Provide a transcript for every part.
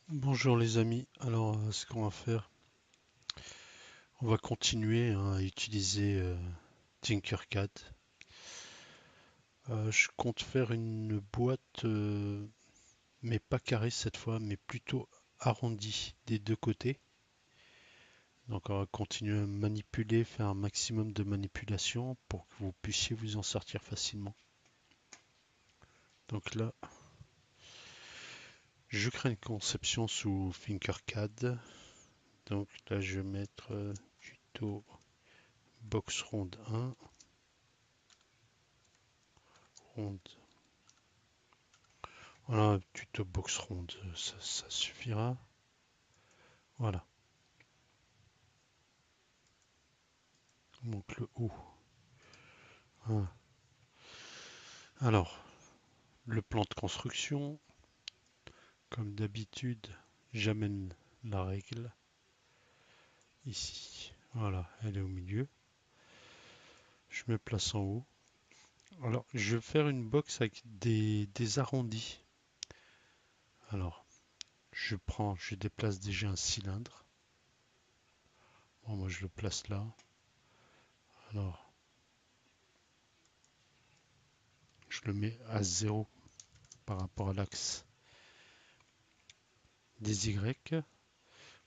Bonjour les amis, alors ce qu'on va faire, on va continuer à utiliser Tinkercad. Je compte faire une boîte, mais pas carrée cette fois, mais plutôt arrondie des deux côtés. Donc on va continuer à manipuler, faire un maximum de manipulation pour que vous puissiez vous en sortir facilement. Donc là, je crée une conception sous Tinkercad. Donc là, je vais mettre tuto box ronde 1, ronde. Voilà, tuto box ronde, ça suffira. Voilà, donc le haut. Hein. Alors, le plan de construction, comme d'habitude, j'amène la règle ici. Voilà, elle est au milieu. Je me place en haut. Alors, je vais faire une box avec des arrondis. Alors, je déplace déjà un cylindre. Bon, moi je le place là. Alors, je le mets à 0 par rapport à l'axe des Y.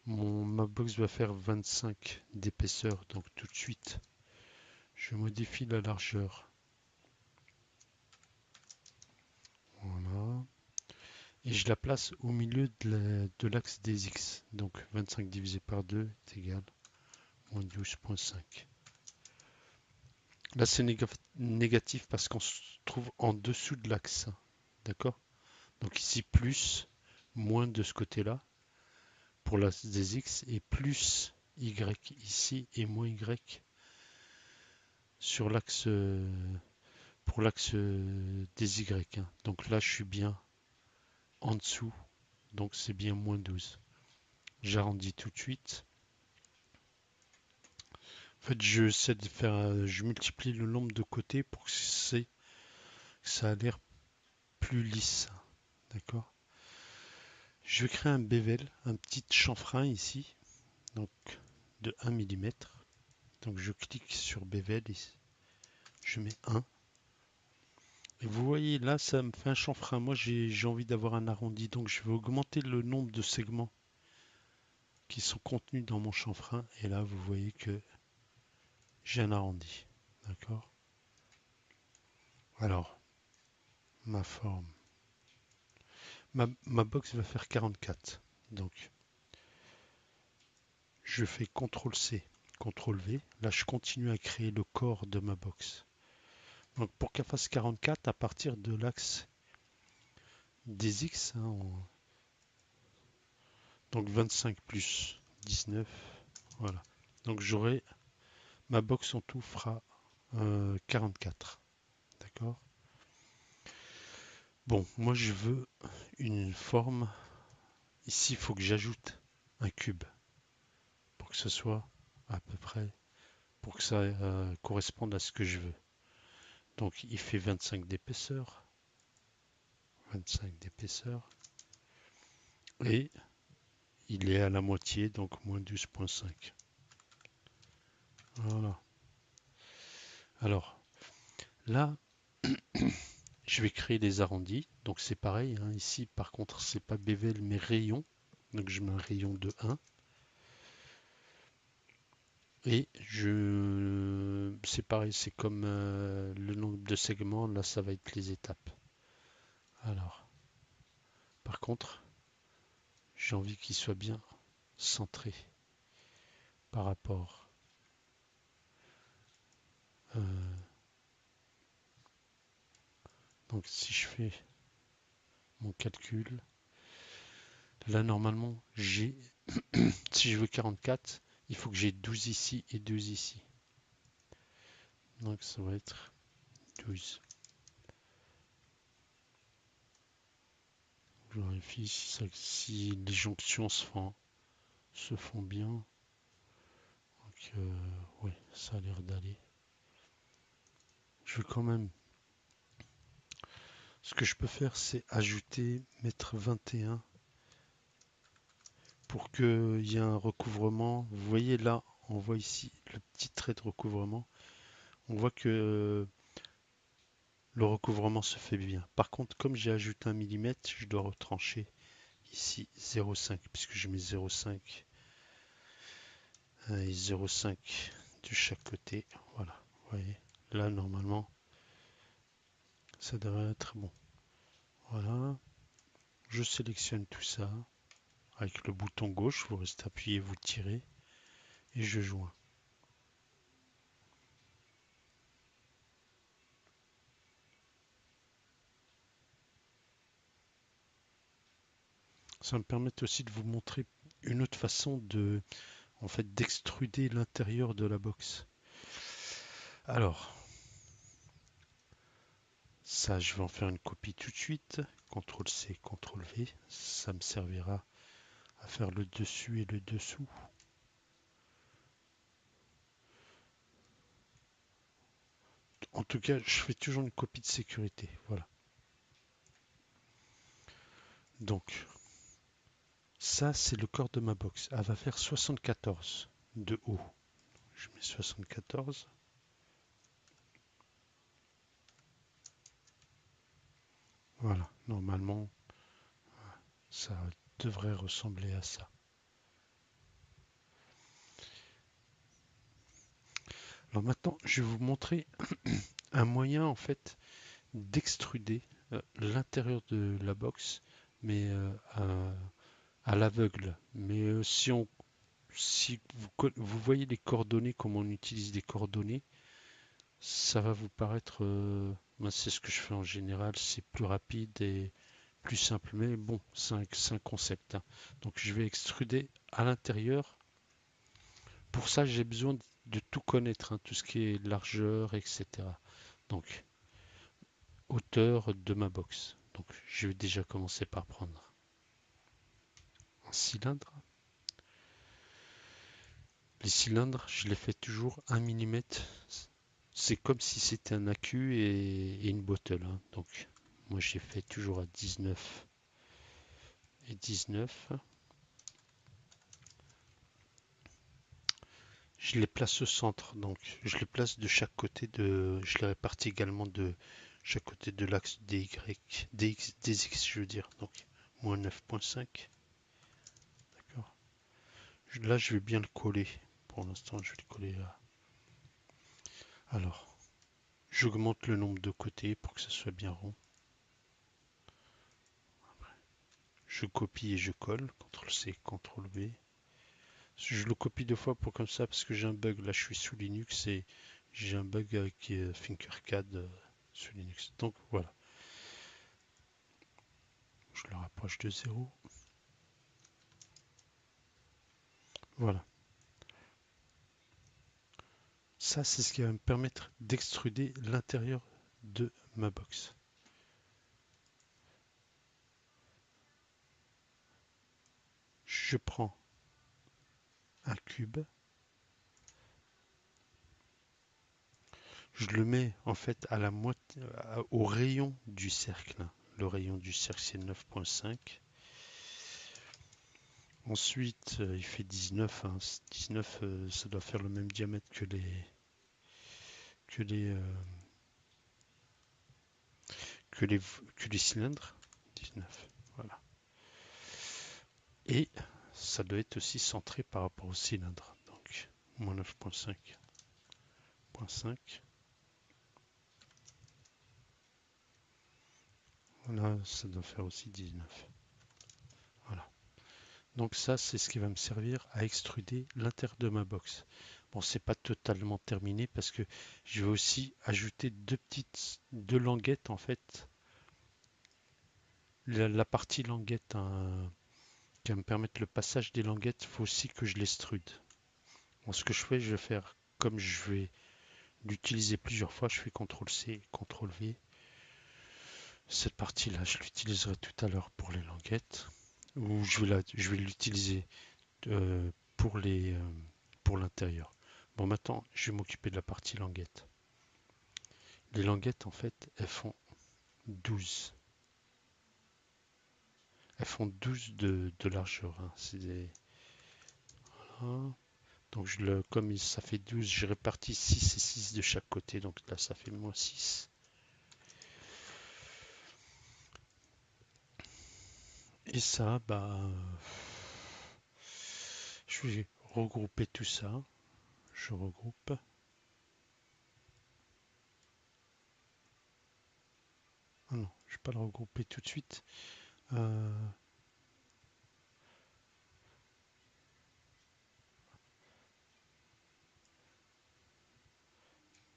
Ma box va faire 25 d'épaisseur, donc tout de suite, je modifie la largeur. Voilà. Et je la place au milieu de l'axe des X. Donc 25 divisé par 2 est égal à moins 12,5. Là, c'est négatif parce qu'on se trouve en dessous de l'axe. D'accord? Donc ici, plus, moins de ce côté-là pour l'axe des X et plus Y ici et moins Y sur l'axe pour l'axe des Y. Hein. Donc là, je suis bien en dessous. Donc c'est bien moins 12. J'arrondis tout de suite. En fait, je multiplie le nombre de côtés pour que ça a l'air plus lisse. D'accord? Je vais créer un bevel, un petit chanfrein ici, donc de 1 mm. Donc je clique sur bevel, je mets 1. Et vous voyez là, ça me fait un chanfrein. Moi, j'ai envie d'avoir un arrondi, donc je vais augmenter le nombre de segments qui sont contenus dans mon chanfrein. Et là, vous voyez que j'ai un arrondi. D'accord? Alors, ma forme. Ma box va faire 44. Donc, je fais CTRL-C, CTRL-V. Là, je continue à créer le corps de ma box. Donc, pour qu'elle fasse 44, à partir de l'axe des X, hein, donc 25 plus 19, voilà. Donc, ma box en tout fera 44. D'accord? Bon, moi, je veux une forme. Ici, il faut que j'ajoute un cube pour que ce soit à peu près, pour que ça corresponde à ce que je veux. Donc il fait 25 d'épaisseur, 25 d'épaisseur, et il est à la moitié, donc moins 12,5. Voilà. Alors là, je vais créer des arrondis, donc c'est pareil. Hein, ici, par contre, c'est pas bevel mais rayon, donc je mets un rayon de 1. Et c'est pareil, c'est comme le nombre de segments, là ça va être les étapes. Alors, par contre, j'ai envie qu'il soit bien centré par rapport. euh, donc si je fais mon calcul, là normalement si je veux 44, il faut que j'ai 12 ici et 12 ici. Donc ça va être 12. Je vérifie si les jonctions se font bien. Donc oui, ça a l'air d'aller. Je vais quand même Ce que je peux faire, c'est ajouter, mettre 21 pour qu'il y ait un recouvrement. Vous voyez là, on voit ici le petit trait de recouvrement. On voit que le recouvrement se fait bien. Par contre, comme j'ai ajouté 1 millimètre, je dois retrancher ici 0,5 puisque je mets 0,5 et 0,5 de chaque côté. Voilà, vous voyez. Là, normalement, ça devrait être bon. Voilà. Je sélectionne tout ça. Avec le bouton gauche, vous restez appuyé, vous tirez et je joins. Ça me permet aussi de vous montrer une autre façon de, en fait, d'extruder l'intérieur de la box. Alors, ça, je vais en faire une copie tout de suite. CTRL-C, CTRL-V. Ça me servira à faire le dessus et le dessous. En tout cas, je fais toujours une copie de sécurité. Voilà. Donc, ça, c'est le corps de ma box. Elle va faire 74 de haut. Je mets 74. Voilà. Normalement, ça devrait ressembler à ça. Alors maintenant, je vais vous montrer un moyen en fait d'extruder l'intérieur de la box, mais à l'aveugle. Mais si vous voyez les coordonnées, comment on utilise des coordonnées, ça va vous paraître, ben, c'est ce que je fais en général, c'est plus rapide et plus simple. Mais bon, c'est un concept, hein. Donc je vais extruder à l'intérieur. Pour ça, j'ai besoin de tout connaître, hein, tout ce qui est largeur, etc. Donc hauteur de ma box. Donc je vais déjà commencer par prendre un cylindre. Les cylindres, je les fais toujours 1 millimètre. C'est comme si c'était un accu et une bottle, hein. Donc moi j'ai fait toujours à 19 et 19. Je les place au centre, donc je les place de chaque côté je les répartis également de chaque côté de l'axe DX, je veux dire. Donc moins 9,5. D'accord. Là je vais bien le coller. Pour l'instant je vais le coller là. Alors, j'augmente le nombre de côtés pour que ça soit bien rond. Je copie et je colle. CTRL-C, CTRL-V. Je le copie deux fois pour comme ça parce que j'ai un bug. Là, je suis sous Linux et j'ai un bug avec Thinkercad sous Linux. Donc voilà. Je le rapproche de 0. Voilà. Ça, c'est ce qui va me permettre d'extruder l'intérieur de ma box. Je prends un cube. Je le mets en fait à la moitié, au rayon du cercle. Le rayon du cercle, c'est 9,5. Ensuite, il fait 19, hein. 19, ça doit faire le même diamètre que les, euh, que les, que les cylindres. 19, voilà. Et ça doit être aussi centré par rapport au cylindre. Donc, moins 9,5. Voilà, ça doit faire aussi 19. Voilà. Donc ça, c'est ce qui va me servir à extruder l'intérieur de ma box. Bon, c'est pas totalement terminé parce que je vais aussi ajouter deux languettes en fait. La partie languette, hein, qui va me permettre le passage des languettes, il faut aussi que je l'extrude. Bon, ce que je fais, je vais faire comme je vais l'utiliser plusieurs fois, je fais CTRL-C, CTRL-V. Cette partie-là, je l'utiliserai tout à l'heure pour les languettes, ou je vais l'utiliser euh, pour pour l'intérieur. Bon, maintenant, je vais m'occuper de la partie languette. Les languettes, en fait, elles font 12. Elles font 12 de largeur, hein. C'est des... voilà. Donc comme ça fait 12, j'ai réparti 6 et 6 de chaque côté. Donc là, ça fait moins 6. Et ça, bah, je vais regrouper tout ça. Je regroupe. Ah non, je ne vais pas le regrouper tout de suite. Euh,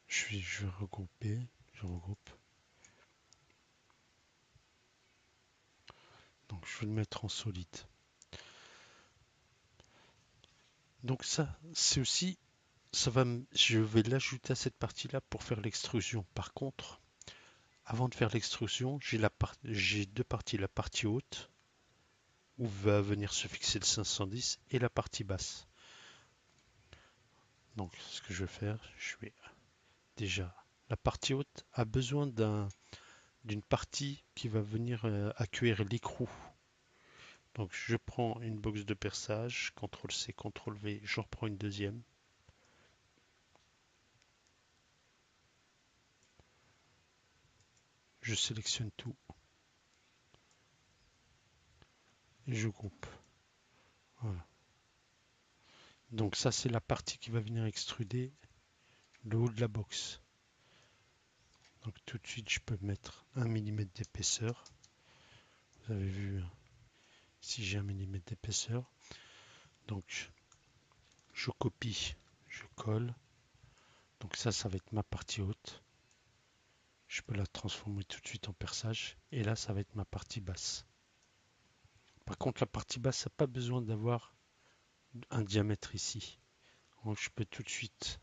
je vais regrouper. Je regroupe. Donc je vais le mettre en solide. Donc ça, c'est aussi, je vais l'ajouter à cette partie-là pour faire l'extrusion. Par contre, avant de faire l'extrusion, j'ai deux parties. La partie haute, où va venir se fixer le 510, et la partie basse. Donc ce que je vais faire, je vais déjà... La partie haute a besoin d'une partie qui va venir accueillir l'écrou. Donc je prends une box de perçage, CTRL-C, CTRL-V, je reprends une deuxième. Je sélectionne tout et je groupe. Voilà. Donc ça, c'est la partie qui va venir extruder le haut de la box. Donc tout de suite, je peux mettre 1 mm d'épaisseur. Vous avez vu, si j'ai 1 mm d'épaisseur. Donc je copie, je colle. Donc ça va être ma partie haute. Je peux la transformer tout de suite en perçage. Et là, ça va être ma partie basse. Par contre, la partie basse n'a pas besoin d'avoir un diamètre ici. Donc je peux tout de suite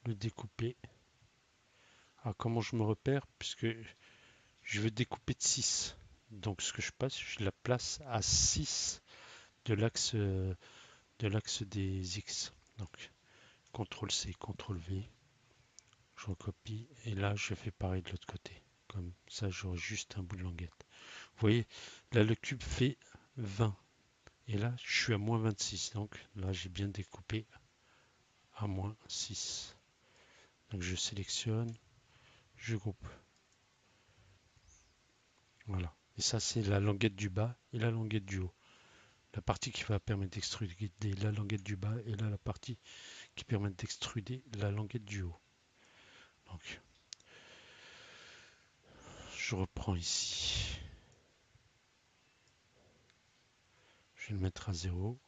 le découper. Alors comment je me repère? Puisque je veux découper de 6. Donc ce que je passe, je la place à 6 de l'axe des X. Donc CTRL-C, CTRL-V, je recopie et là je fais pareil de l'autre côté. Comme ça j'aurai juste un bout de languette. Vous voyez, là le cube fait 20 et là je suis à moins 26. Donc là j'ai bien découpé à moins 6. Donc je sélectionne, je groupe. Voilà. Et ça c'est la languette du bas et la languette du haut. La partie qui va permettre d'extruder la languette du bas et là la partie qui permet d'extruder la languette du haut. Donc je reprends ici. Je vais le mettre à 0.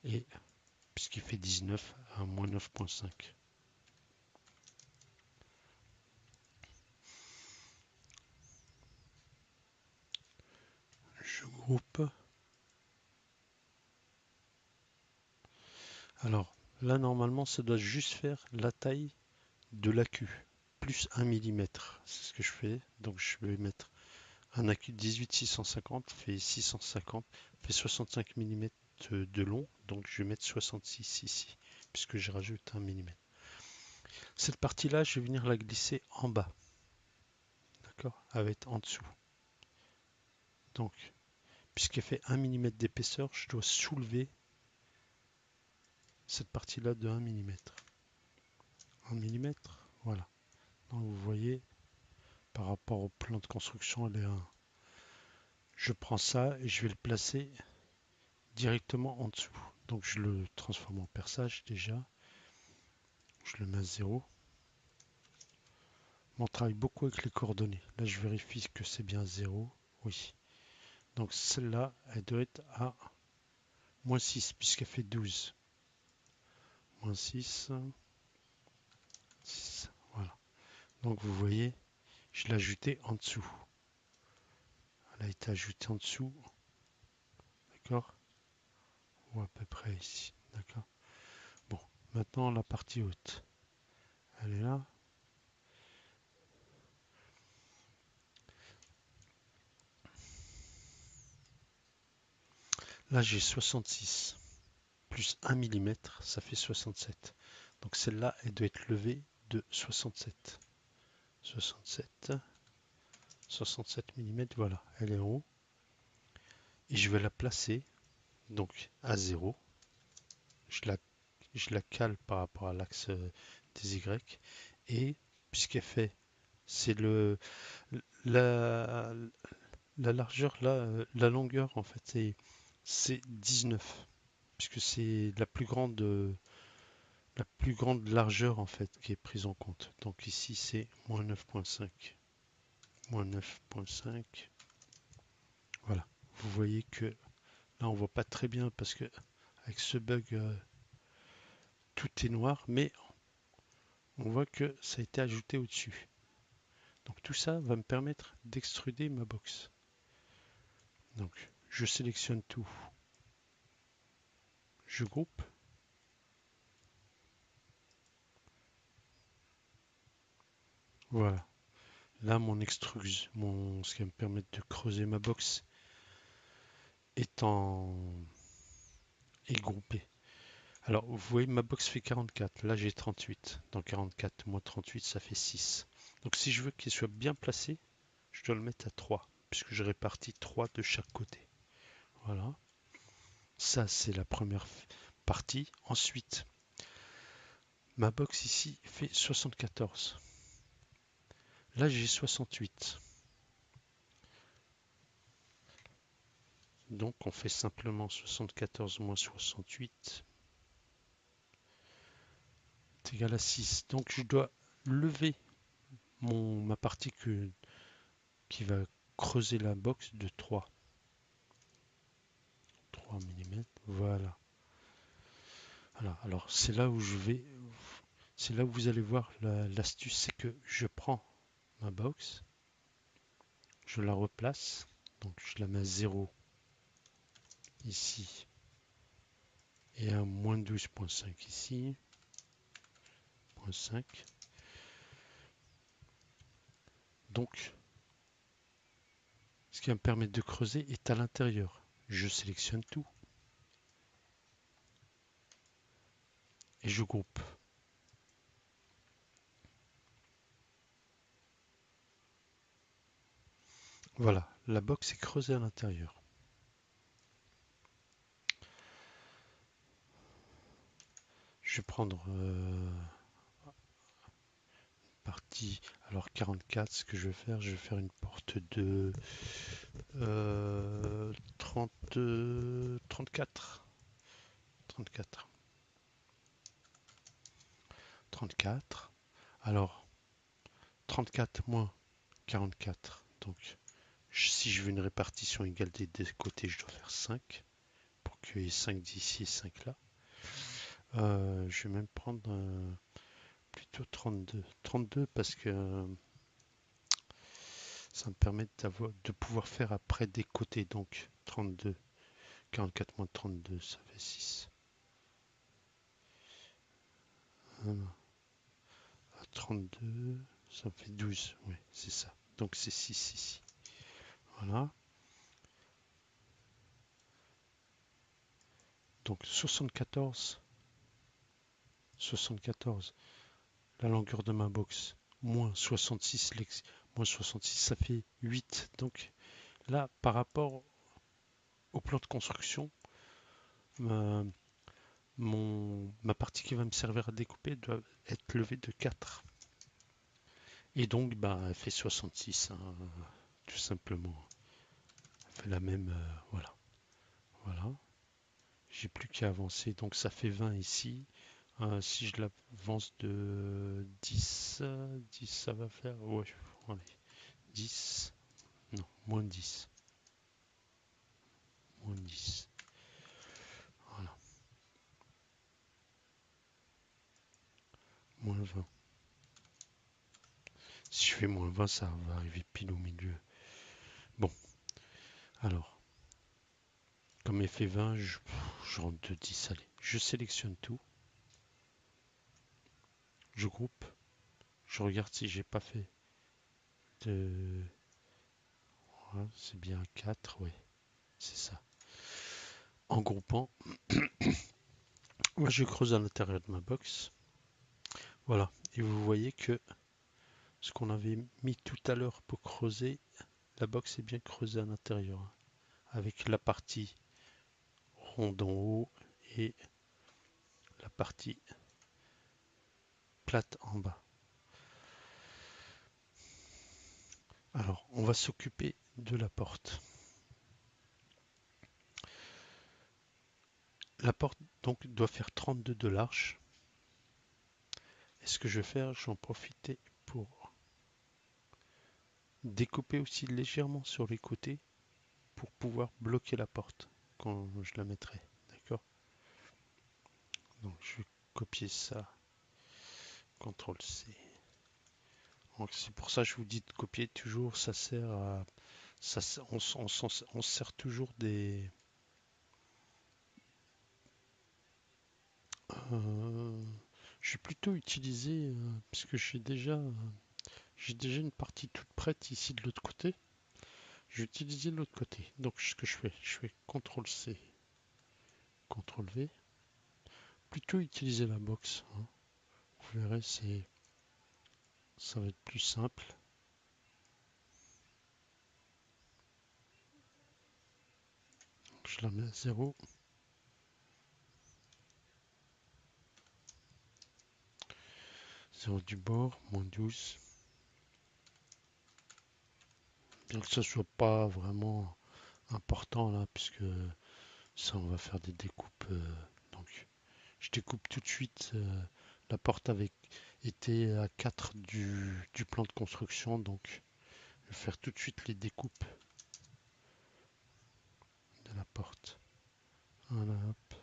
Et puisqu'il fait 19 à moins 9.5. Je groupe. Alors là normalement ça doit juste faire la taille de l'accu plus 1 mm. C'est ce que je fais. Donc je vais mettre un accu 18-650 fait 650 fait 65 mm de long. Donc je vais mettre 66 ici puisque je rajoute 1 mm. Cette partie-là, je vais venir la glisser en bas. D'accord? Avec en dessous. Donc, puisqu'elle fait 1 mm d'épaisseur, je dois soulever cette partie-là de 1 mm. 1 mm, voilà. Donc vous voyez, par rapport au plan de construction, elle est 1. Je prends ça et je vais le placer directement en dessous. Donc je le transforme en perçage déjà. Je le mets à 0. On travaille beaucoup avec les coordonnées. Là, je vérifie que c'est bien 0. Oui. Donc celle-là, elle doit être à moins 6 puisqu'elle fait 12. Moins 6. 6. Voilà. Donc vous voyez, je l'ai ajouté en dessous. Elle a été ajoutée en dessous. D'accord? Ou à peu près ici. D'accord? Bon, maintenant la partie haute. Elle est là. Là j'ai 66. Plus 1 mm, ça fait 67. Donc celle-là, elle doit être levée de 67. 67. 67 mm, voilà, elle est en haut. Et je vais la placer donc à 0. Je la cale par rapport à l'axe des Y. Et puisqu'elle fait, c'est la, la largeur, là, la longueur en fait, c'est 19. Puisque c'est la plus grande largeur en fait qui est prise en compte. Donc ici c'est moins 9.5. Moins 9.5. Voilà. Vous voyez que là on voit pas très bien parce que avec ce bug tout est noir, mais on voit que ça a été ajouté au-dessus. Donc tout ça va me permettre d'extruder ma box. Donc je sélectionne tout. Je groupe. Voilà. Là mon extrusion, ce qui va me permettre de creuser ma box est groupé. Alors, vous voyez, ma box fait 44. Là, j'ai 38. Dans 44, moins 38, ça fait 6. Donc, si je veux qu'il soit bien placé, je dois le mettre à 3, puisque je répartis 3 de chaque côté. Voilà. Ça, c'est la première partie. Ensuite, ma box ici fait 74. Là, j'ai 68. Donc, on fait simplement 74 moins 68 est égal à 6. Donc, je dois lever ma partie qui va creuser la box de 3. 3 mm, voilà. Voilà. Alors c'est là où c'est là où vous allez voir l'astuce, c'est que je prends ma box, je la replace, donc je la mets à 0 ici et à moins 12.5 ici, 0.5. Donc ce qui va me permettre de creuser est à l'intérieur. Je sélectionne tout et je groupe. Voilà, la box est creusée à l'intérieur. Je vais prendre partie. Alors 44, ce que je vais faire une porte de 30, 34. 34. 34. Alors 34 moins 44. Donc si je veux une répartition égale des deux côtés, je dois faire 5 pour qu'il y ait 5 d'ici et 5 là. Je vais même prendre plutôt 32. 32 parce que ça me permet de pouvoir faire après des côtés. Donc 32. 44 moins 32, ça fait 6. 32, ça me fait 12. Oui, c'est ça. Donc c'est 6 ici. Voilà. Donc 74. 74. La longueur de ma box. Moins 66. Moins 66, ça fait 8. Donc là, par rapport au plan de construction, ma, ma partie qui va me servir à découper doit être levée de 4. Et donc, bah, elle fait 66, hein, tout simplement. Elle fait la même, voilà. Voilà. J'ai plus qu'à avancer. Donc ça fait 20 ici. Si je l'avance de 10, 10 ça va faire. Ouais, allez. 10. Non, moins 10. Moins 10. Voilà. Moins 20. Si je fais moins 20, ça va arriver pile au milieu. Bon, alors, comme elle fait 20, je rentre de 10. Allez, je sélectionne tout. Je groupe. Je regarde si j'ai pas fait de. Voilà, c'est bien 4, oui, c'est ça. En groupant, moi je creuse à l'intérieur de ma box. Voilà, Et vous voyez que ce qu'on avait mis tout à l'heure pour creuser, la box est bien creusée à l'intérieur, hein, avec la partie ronde en haut et la partie plate en bas. Alors, on va s'occuper de la porte. La porte donc doit faire 32 de large. Et ce que je vais faire, j'en profiter pour découper aussi légèrement sur les côtés pour pouvoir bloquer la porte quand je la mettrai. D'accord? Donc je vais copier ça, CTRL C. C'est pour ça que je vous dis de copier toujours, ça sert à. On sert toujours des. Je vais plutôt utiliser, puisque j'ai déjà une partie toute prête ici de l'autre côté. Je vais utiliser de l'autre côté. Donc ce que je fais CTRL C, CTRL V. Plutôt utiliser la box, hein. Vous verrez, ça va être plus simple. Je la mets à 0. 0 du bord, -12. Bien que ce soit pas vraiment important là, puisque ça on va faire des découpes. Donc je découpe tout de suite. La porte avait été à 4 du plan de construction, donc je vais faire tout de suite les découpes de la porte. Voilà, hop.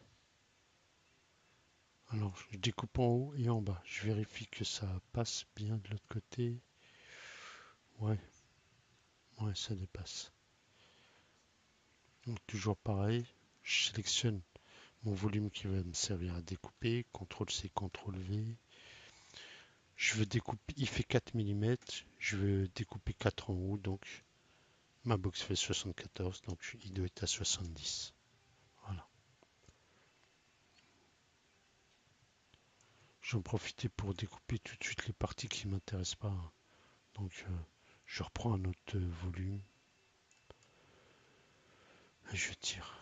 Alors je découpe en haut et en bas. Je vérifie que ça passe bien de l'autre côté. Ouais, ouais, ça dépasse. Donc toujours pareil, je sélectionne mon volume qui va me servir à découper, CTRL C, CTRL V. Je veux découper, il fait 4 mm, je veux découper 4 en haut, donc ma box fait 74, donc il doit être à 70. Voilà. J'en profite pour découper tout de suite les parties qui ne m'intéressent pas, hein. Donc je reprends un autre volume et je tire.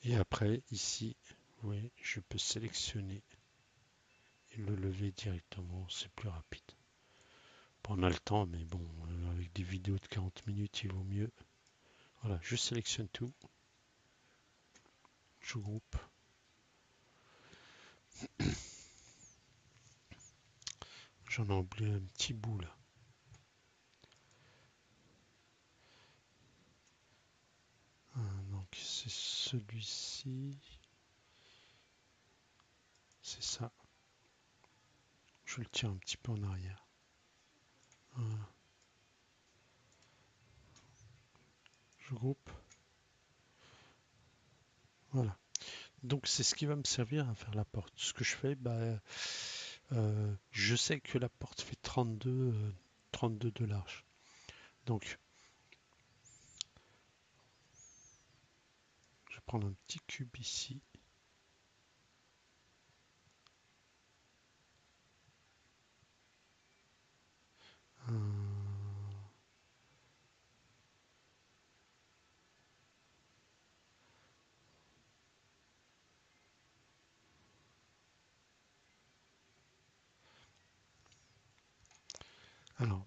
Et après, ici, oui, je peux sélectionner et le lever directement, c'est plus rapide. Bon, on a le temps, mais bon, avec des vidéos de 40 minutes, il vaut mieux. Voilà, je sélectionne tout, je groupe. J'en ai oublié un petit bout là. Donc c'est celui-ci. C'est ça. Je le tire un petit peu en arrière. Voilà. Je groupe. Voilà. Donc c'est ce qui va me servir à faire la porte. Ce que je fais, je sais que la porte fait 32 de large. Donc je vais prendre un petit cube ici. Alors,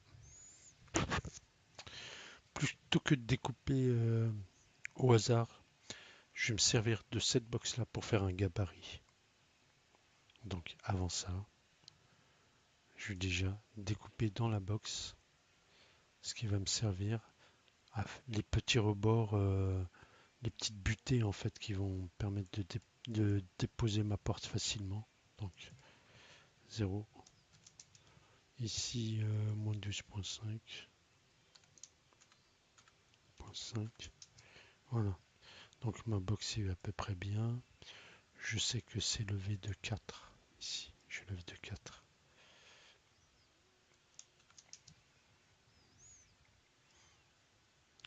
plutôt que de découper au hasard, je vais me servir de cette box là pour faire un gabarit. Donc avant ça, je vais déjà découper dans la box ce qui va me servir à les petits rebords, les petites butées en fait qui vont permettre de déposer ma porte facilement. Donc 0. Ici moins 12.5. Voilà. Donc ma box est à peu près bien. Je sais que c'est levé de 4. Ici, je lève de 4.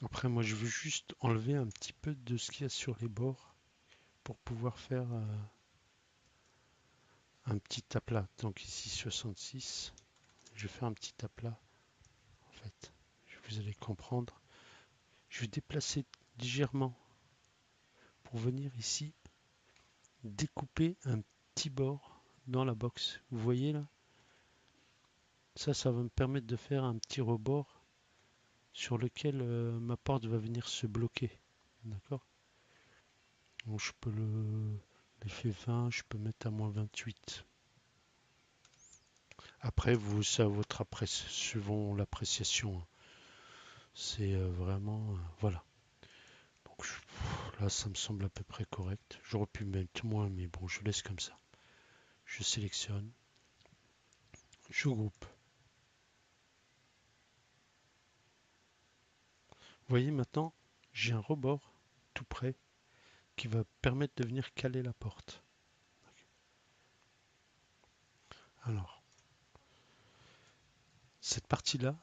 Après, moi, je veux juste enlever un petit peu de ce qu'il y a sur les bords pour pouvoir faire un petit aplat. Donc ici 66, je vais faire un petit aplat en fait. Vous allez comprendre. Je vais déplacer légèrement pour venir ici découper un petit bord dans la box. Vous voyez là? Ça va me permettre de faire un petit rebord sur lequel ma porte va venir se bloquer. D'accord? Donc je peux l'effet 20, je peux mettre à moins 28. Après, vous, c'est à votre suivant l'appréciation. C'est vraiment, voilà. Donc là, ça me semble à peu près correct. J'aurais pu mettre moins, mais bon, je laisse comme ça. Je sélectionne, je groupe. Vous voyez maintenant, j'ai un rebord tout près qui va permettre de venir caler la porte. Alors, cette partie-là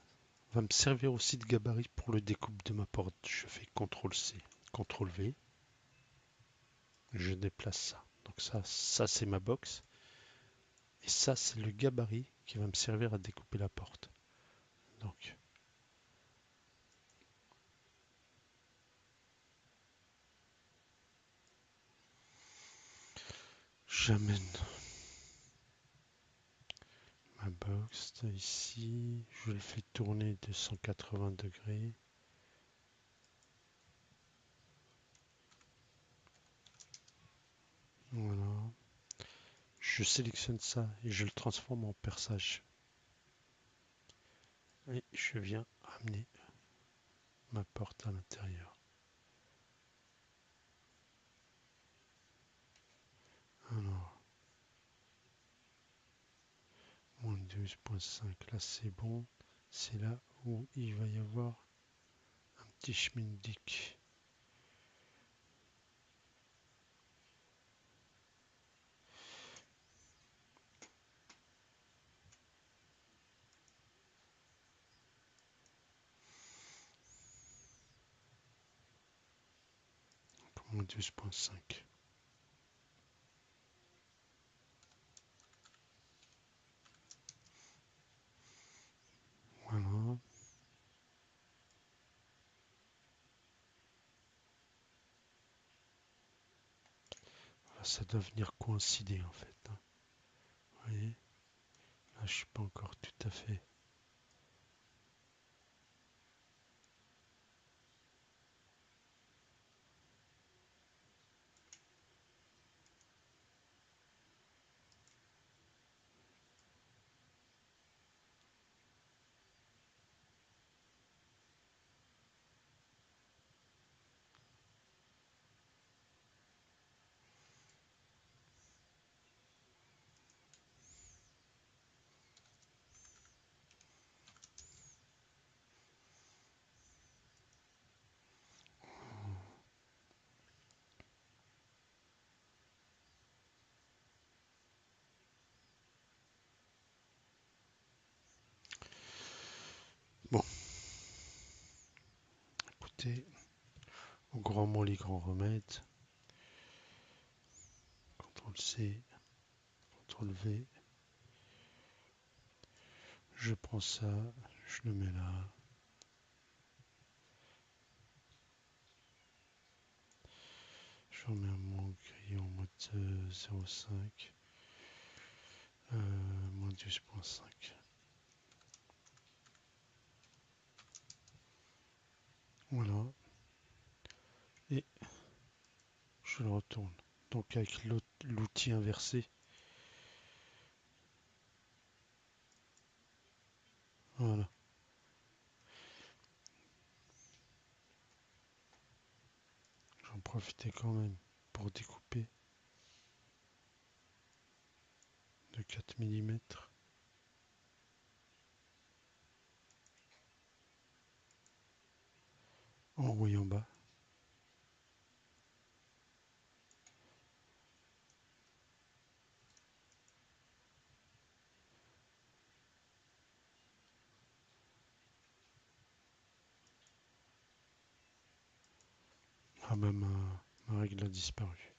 va me servir aussi de gabarit pour le découpe de ma porte. Je fais CTRL-C, CTRL-V, je déplace ça. Donc ça c'est ma box. Et ça c'est le gabarit qui va me servir à découper la porte. Donc, j'amène ma box ici, je le fais tourner de 180 degrés. Voilà. Je sélectionne ça et je le transforme en perçage. Et je viens amener ma porte à l'intérieur. Alors, moins 12.5, là c'est bon. C'est là où il va y avoir un petit schmindic. Moins 12.5. Voilà. Voilà. Ça doit venir coïncider en fait. Hein. Vous voyez? Là je suis pas encore tout à fait. Bon, écoutez, au grand mot les grands remèdes. CTRL-C, CTRL-V. Je prends ça, je le mets là. Je remets mon crayon en mode 0,5. Moins 12.5. Voilà. Et je le retourne. Donc avec l'outil inversé. Voilà. J'en profitais quand même pour découper de 4 mm. En haut et en bas. Ah bah ma règle a disparu.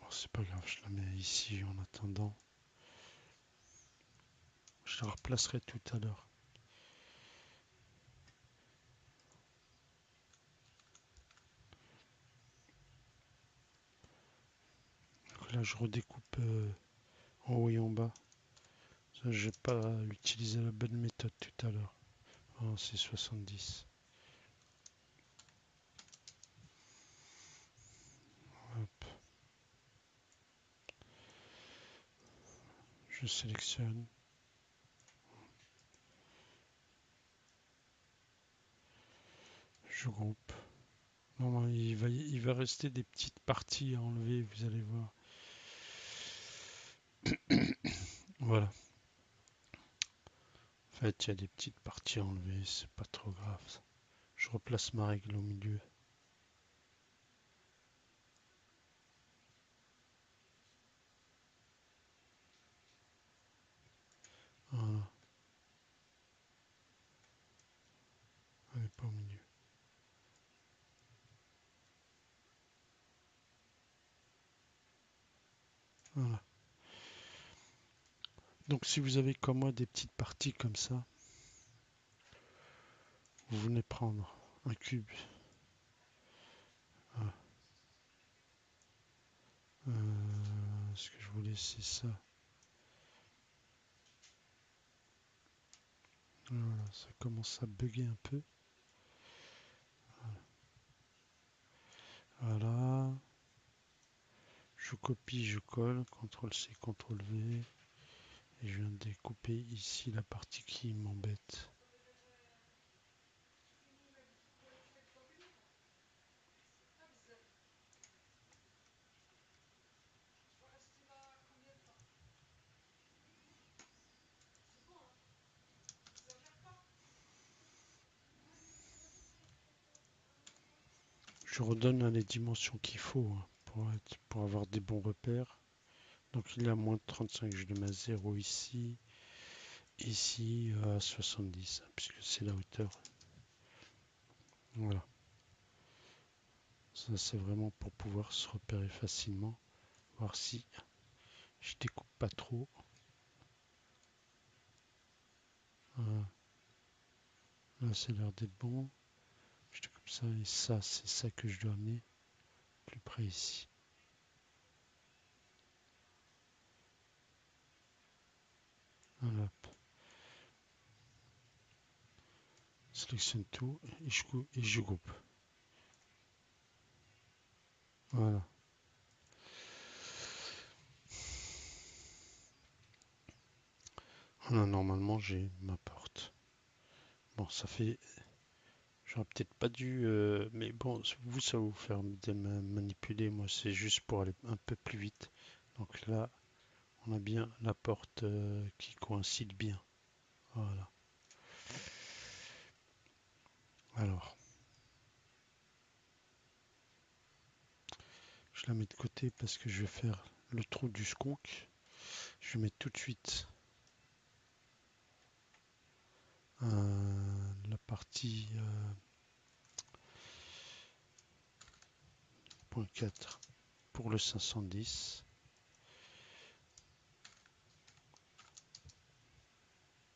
Bon, c'est pas grave, je la mets ici en attendant. Je la replacerai tout à l'heure. Donc là, je redécoupe en haut et en bas. Ça, j'ai pas utilisé la bonne méthode tout à l'heure. Oh, c'est 70. Hop, je sélectionne. Je groupe. Non, il va rester des petites parties à enlever, vous allez voir. Voilà. En fait, il y a des petites parties à enlever, c'est pas trop grave. Je replace ma règle au milieu. Voilà. Elle n'est pas au milieu. Voilà. Donc si vous avez comme moi des petites parties comme ça, vous venez prendre un cube. Voilà. Ce que je voulais, c'est ça. Voilà, ça commence à bugger un peu. Voilà. Je copie, je colle, CTRL-C, CTRL-V. Et je viens de découper ici la partie qui m'embête. Je redonne les dimensions qu'il faut pour avoir des bons repères. Donc il est à moins 35, je le mets à 0 ici. Ici à 70, puisque c'est la hauteur. Voilà. Ça c'est vraiment pour pouvoir se repérer facilement. Voir si je découpe pas trop. Voilà. Là c'est l'air d'être bon. Je découpe ça et ça, c'est ça que je dois amener plus près ici. Voilà. Sélectionne tout et je groupe. Voilà. Voilà, normalement j'ai ma porte. Bon, ça fait. J'aurais peut-être pas dû. Mais bon, vous, ça va vous faire manipuler. Moi, c'est juste pour aller un peu plus vite. Donc là, on a bien la porte qui coïncide bien. Voilà. Alors, je la mets de côté parce que je vais faire le trou du skunk. Je vais mettre tout de suite la partie point 4 pour le 510.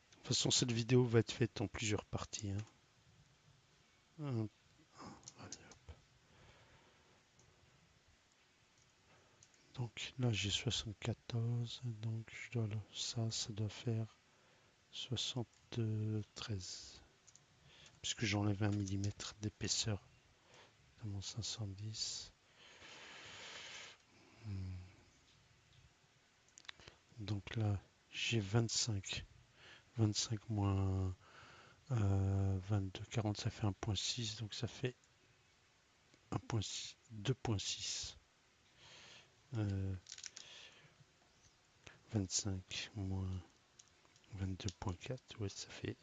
De toute façon, cette vidéo va être faite en plusieurs parties, hein. Donc là, j'ai 74. Donc je dois ça doit faire 73. Puisque j'enlève 1 millimètre d'épaisseur de mon 510. Donc là, j'ai 25. 25 moins 22, 40, ça fait 1,6. Donc ça fait 2,6. 25 moins 22,4. Ouais, ça fait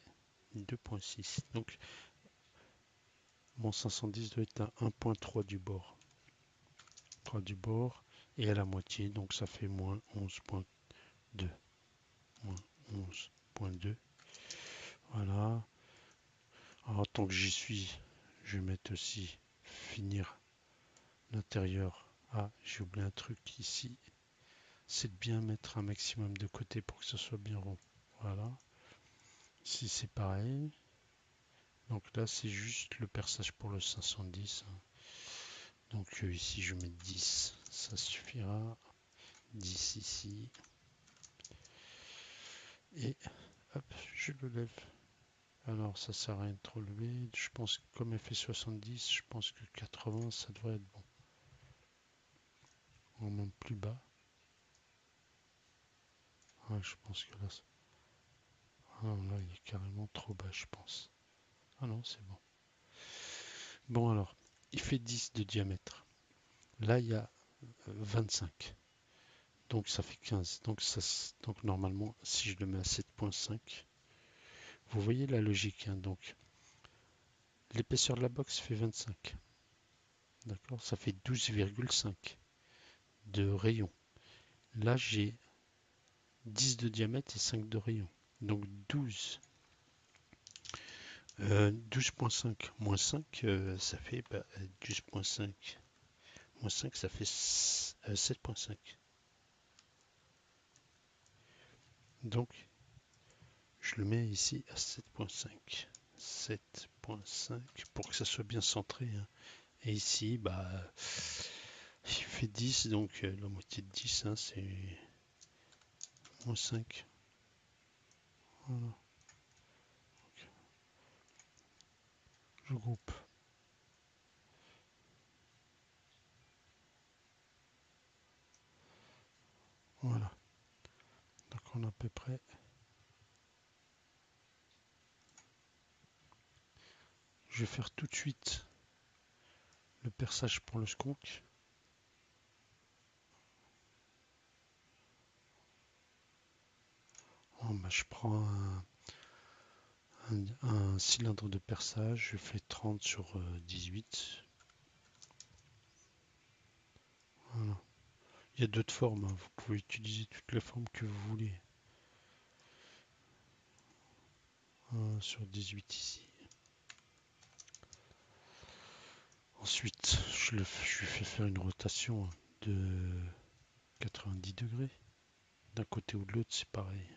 2,6. Donc mon 510 doit être à 1,3 du bord. 3 du bord et à la moitié. Donc ça fait moins 11,2. Moins 11,2. Voilà. Alors, tant que j'y suis, je vais mettre aussi finir l'intérieur Ah, j'ai oublié un truc ici. C'est de bien mettre un maximum de côté pour que ce soit bien rond. Voilà. Ici, c'est pareil. Donc là, c'est juste le perçage pour le 510. Donc ici, je mets 10. Ça suffira. 10 ici. Et hop, je le lève. Alors, ça sert à rien de trop lever. Je pense que comme elle fait 70, je pense que 80, ça devrait être bon. Ou même plus bas. Ouais, je pense que là, ah non, là, il est carrément trop bas, je pense. Ah non, c'est bon. Bon, alors, il fait 10 de diamètre. Là, il y a 25. Donc, ça fait 15. Donc normalement, si je le mets à 7,5, vous voyez la logique. Hein, donc, l'épaisseur de la box fait 25. D'accord? Ça fait 12,5 de rayon. Là, j'ai 10 de diamètre et 5 de rayon. Donc 12. 12,5 moins 5, ça fait 12,5. Moins 5, ça fait 7,5. Donc, je le mets ici à 7,5. 7,5 pour que ça soit bien centré. Hein. Et ici, il fait 10, donc la moitié de 10, hein, c'est moins 5. Voilà. Je groupe. Voilà. Donc on a à peu près. Je vais faire tout de suite le perçage pour le skunk. Oh, je prends un cylindre de perçage, je fais 30 sur 18. Voilà. Il y a d'autres formes, hein. Vous pouvez utiliser toutes les formes que vous voulez. Sur 18 ici. Ensuite, je lui fais faire une rotation de 90 degrés. D'un côté ou de l'autre, c'est pareil.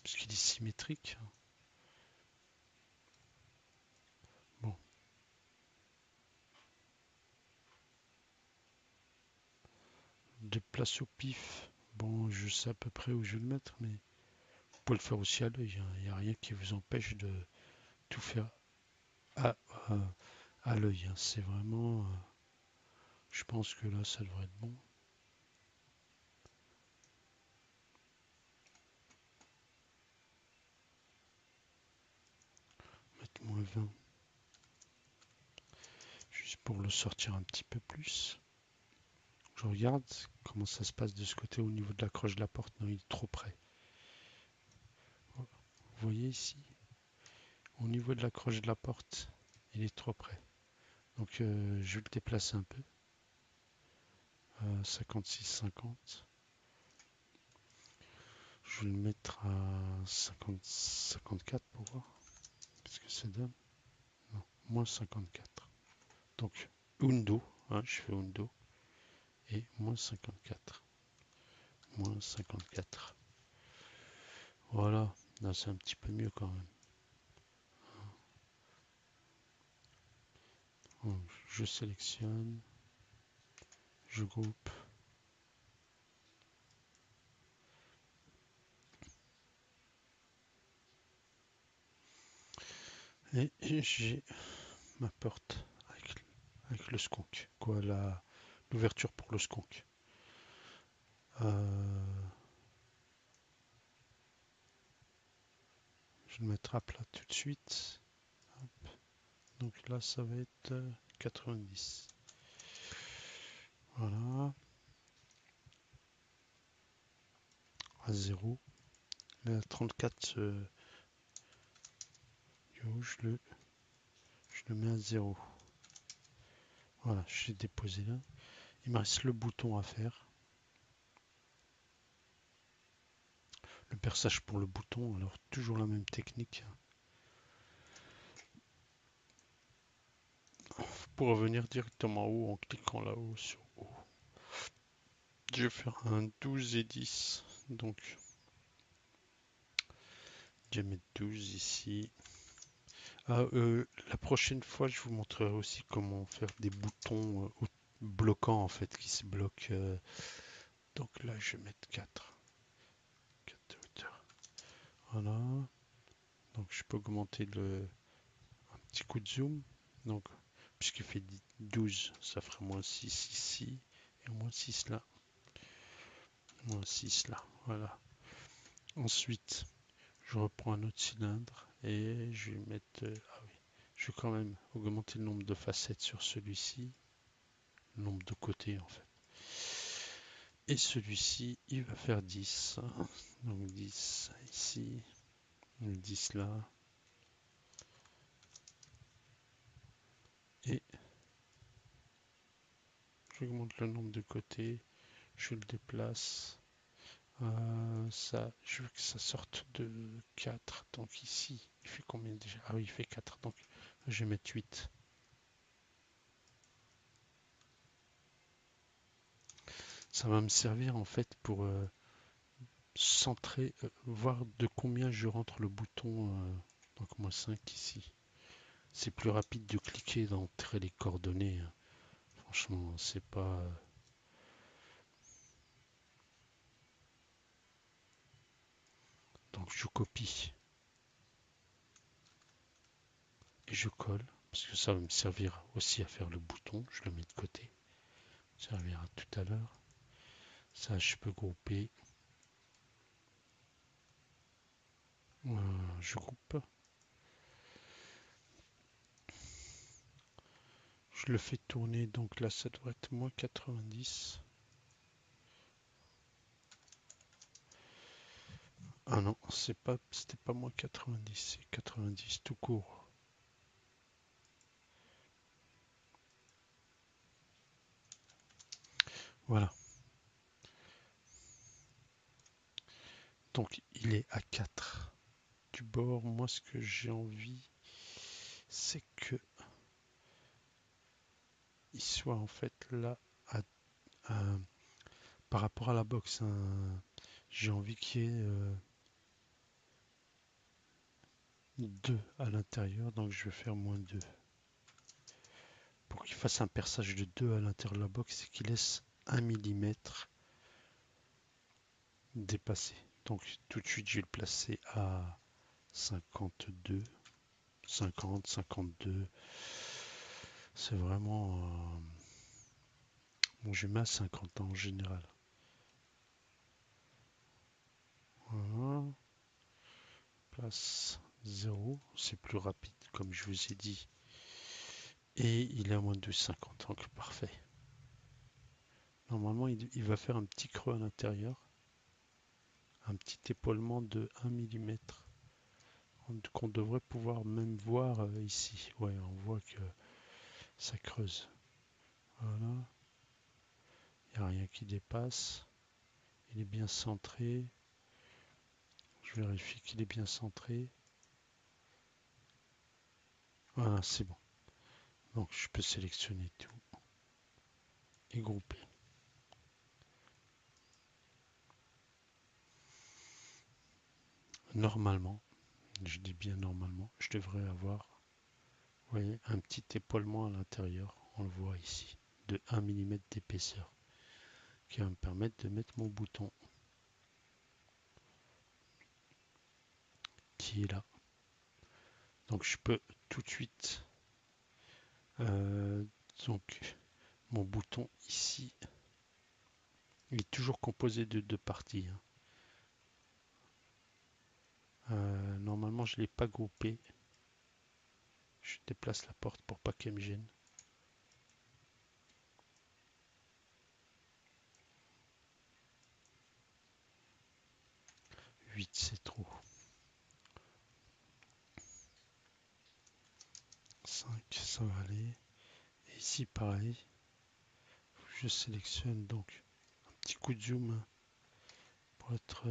Parce qu'il est symétrique. Bon, de place au pif. Bon, je sais à peu près où je vais le mettre, mais vous pouvez le faire aussi à l'œil. Hein. Il n'y a rien qui vous empêche de tout faire à, euh, à l'œil. Hein. C'est vraiment. Je pense que là, ça devrait être bon. Mettre moins 20. Juste pour le sortir un petit peu plus. Je regarde comment ça se passe de ce côté au niveau de la croche de la porte. Non, il est trop près. Vous voyez ici, au niveau de la croche de la porte, il est trop près. Donc je vais le déplacer un peu. 56-50. Je vais le mettre à 54 pour voir. Qu'est-ce que ça donne? Non, moins 54. Donc Undo, hein, je fais Undo. Et moins 54. Moins 54. Voilà, là c'est un petit peu mieux quand même. Donc, je sélectionne, je groupe. Et j'ai ma porte avec le skunk, quoi, l'ouverture pour le skunk. Je vais le mettre à plat tout de suite. Hop. Donc là, ça va être 90. Voilà. À 0. Là, 34, je le mets à 0. Voilà, je l'ai déposé là. Il me reste le bouton à faire. Le perçage pour le bouton, alors toujours la même technique. Pour revenir directement en haut en cliquant là-haut sur Je vais faire un 12 et 10. Donc, je vais mettre 12 ici. Ah, la prochaine fois, je vous montrerai aussi comment faire des boutons bloquants en fait qui se bloquent. Donc là, je vais mettre 4. 4 de hauteur. Voilà. Donc je peux augmenter un petit coup de zoom. Donc, puisqu'il fait 12, ça fera moins 6 ici et moins 6 là. Moins 6 là. Voilà. Ensuite, je reprends un autre cylindre et je vais mettre. Ah oui. Je vais quand même augmenter le nombre de facettes sur celui-ci. Le nombre de côtés en fait. Et celui-ci, il va faire 10. Donc 10 ici, 10 là. Et j'augmente le nombre de côtés. Je le déplace. Ça, je veux que ça sorte de 4. Donc ici, il fait combien déjà? Ah oui, il fait 4. Donc je vais mettre 8. Ça va me servir en fait pour centrer, voir de combien je rentre le bouton. Donc moins 5 ici. C'est plus rapide de cliquer, d'entrer les coordonnées. Franchement, c'est pas. Donc je copie et je colle. Parce que ça va me servir aussi à faire le bouton. Je le mets de côté. Ça servira tout à l'heure. Ça, je peux grouper. Je groupe. Je le fais tourner. Donc là, ça doit être moins 90. Ah non, c'était pas moins 90. C'est 90 tout court. Voilà. Donc il est à 4 du bord. Moi, ce que j'ai envie, c'est que il soit en fait là à- par rapport à la box. J'ai envie qu'il y ait 2 à l'intérieur, donc je vais faire moins 2. Pour qu'il fasse un perçage de 2 à l'intérieur de la box et qu'il laisse 1 millimètre dépassé. Donc tout de suite, je vais le placer à 52, 50, 52. C'est vraiment. Bon, je mets à 50 ans en général. Voilà. Place 0. C'est plus rapide, comme je vous ai dit. Et il est à moins de 50, donc parfait. Normalement, il va faire un petit creux à l'intérieur. Un petit épaulement de 1 millimètre qu'on devrait pouvoir même voir ici. Ouais, on voit que ça creuse. Voilà. Il n'y a rien qui dépasse. Il est bien centré. Je vérifie qu'il est bien centré. Voilà, c'est bon. Donc je peux sélectionner tout et grouper. Normalement, je dis bien normalement, je devrais avoir, vous voyez, un petit épaulement à l'intérieur. On le voit ici, de 1 millimètre d'épaisseur, qui va me permettre de mettre mon bouton qui est là. Donc je peux tout de suite, euh, donc mon bouton ici, il est toujours composé de 2 parties. Normalement, je ne l'ai pas groupé. Je déplace la porte pour pas qu'elle me gêne. 8, c'est trop. 5, ça va aller. Et ici, pareil. Je sélectionne donc un petit coup de zoom pour être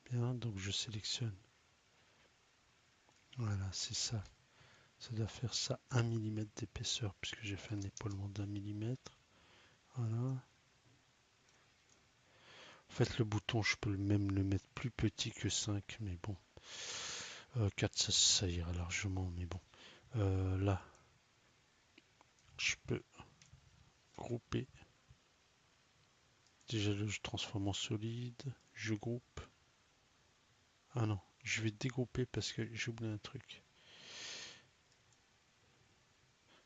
bien. Donc, je sélectionne. Voilà, c'est ça. Ça doit faire ça 1 millimètre d'épaisseur puisque j'ai fait un épaulement d'1 millimètre. Voilà. En fait, le bouton, je peux même le mettre plus petit que 5, mais bon. 4, ça ira largement, mais bon. Là, je peux grouper. Déjà, je transforme en solide. Je groupe. Ah non, je vais dégrouper parce que j'ai oublié un truc.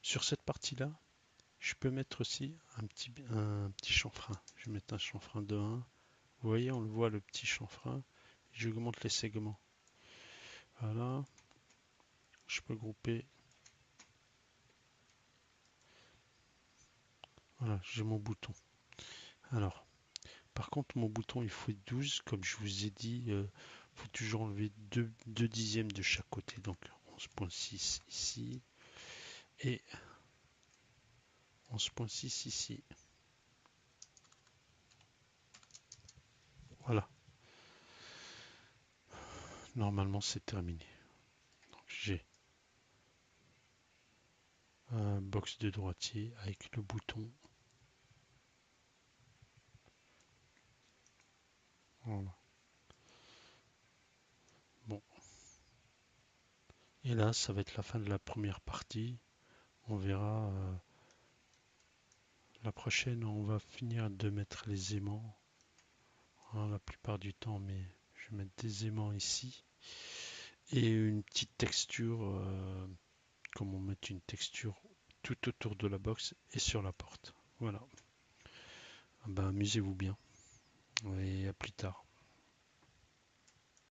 Sur cette partie-là, je peux mettre aussi un petit chanfrein. Je vais mettre un chanfrein de 1. Vous voyez, on le voit, le petit chanfrein. J'augmente les segments. Voilà. Je peux grouper. Voilà, j'ai mon bouton. Alors, par contre, mon bouton, il faut 12. Comme je vous ai dit, il faut toujours enlever 2 dixièmes de chaque côté. Donc, 11,6 ici. Et 11,6 ici. Voilà. Normalement, c'est terminé. Donc, j'ai un box de droitier avec le bouton. Voilà. Bon. Et là, ça va être la fin de la première partie. On verra la prochaine. On va finir de mettre les aimants. Hein, la plupart du temps, mais je vais mettre des aimants ici. Et une petite texture, comme on met une texture tout autour de la box et sur la porte. Voilà. Ben, amusez-vous bien. Et à plus tard.